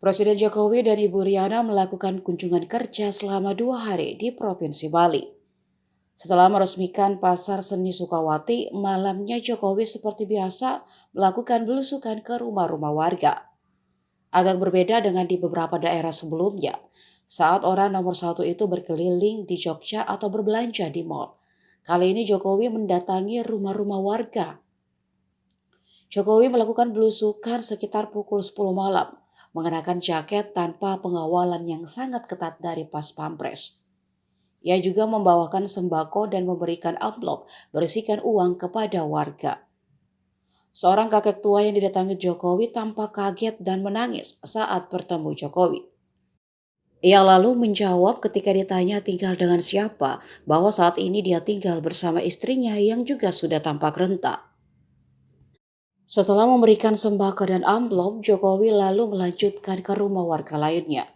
Presiden Jokowi dan Ibu Riana melakukan kunjungan kerja selama 2 hari di Provinsi Bali. Setelah meresmikan Pasar Seni Sukawati, malamnya Jokowi seperti biasa melakukan belusukan ke rumah-rumah warga. Agak berbeda dengan di beberapa daerah sebelumnya, saat orang nomor satu itu berkeliling di Jogja atau berbelanja di mal. Kali ini Jokowi mendatangi rumah-rumah warga. Jokowi melakukan belusukan sekitar pukul 10 malam, mengenakan jaket tanpa pengawalan yang sangat ketat dari Pas Pampres. Ia juga membawakan sembako dan memberikan amplop berisikan uang kepada warga. Seorang kakek tua yang didatangi Jokowi tampak kaget dan menangis saat bertemu Jokowi. Ia lalu menjawab ketika ditanya tinggal dengan siapa, bahwa saat ini dia tinggal bersama istrinya yang juga sudah tampak renta. Setelah memberikan sembako dan amplop, Jokowi lalu melanjutkan ke rumah warga lainnya.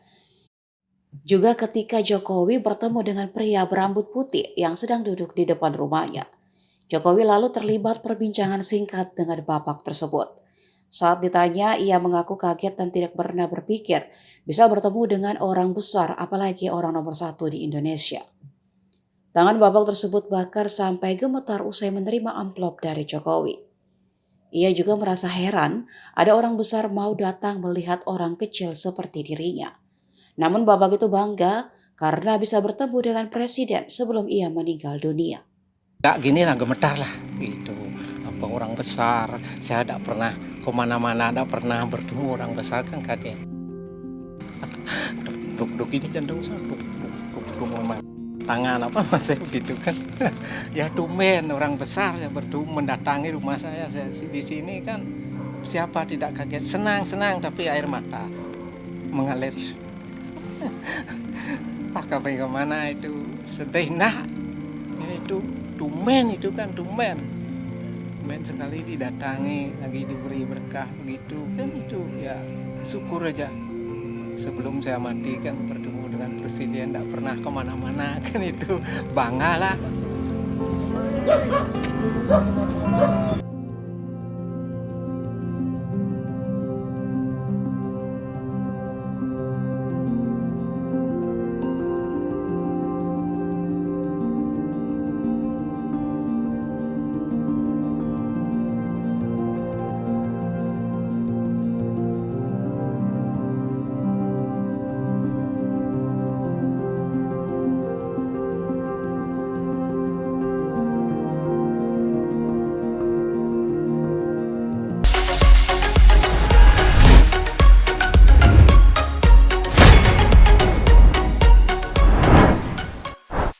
Juga ketika Jokowi bertemu dengan pria berambut putih yang sedang duduk di depan rumahnya. Jokowi lalu terlibat perbincangan singkat dengan bapak tersebut. Saat ditanya, ia mengaku kaget dan tidak pernah berpikir bisa bertemu dengan orang besar, apalagi orang nomor satu di Indonesia. Tangan bapak tersebut bahkan sampai gemetar usai menerima amplop dari Jokowi. Ia juga merasa heran ada orang besar mau datang melihat orang kecil seperti dirinya. Namun bapak itu bangga karena bisa bertemu dengan presiden sebelum ia meninggal dunia. Gak gini lah, gemetar lah gitu. Apa orang besar, saya tidak pernah kemana-mana, tidak pernah bertemu orang besar kan kaget. Duk-duk ini cenderung satu, duk memang tangan apa masih begitu kan. Ya tumben orang besar ya bertemu mendatangi rumah saya di sini kan, siapa tidak kaget, senang tapi air mata mengalir. Pakai bagaimana itu sedih nah, itu tumben sekali didatangi, lagi diberi berkah begitu kan, itu ya syukur aja. Sebelum saya mati kan bertemu dengan presiden, tidak pernah kemana-mana kan, itu bangga lah.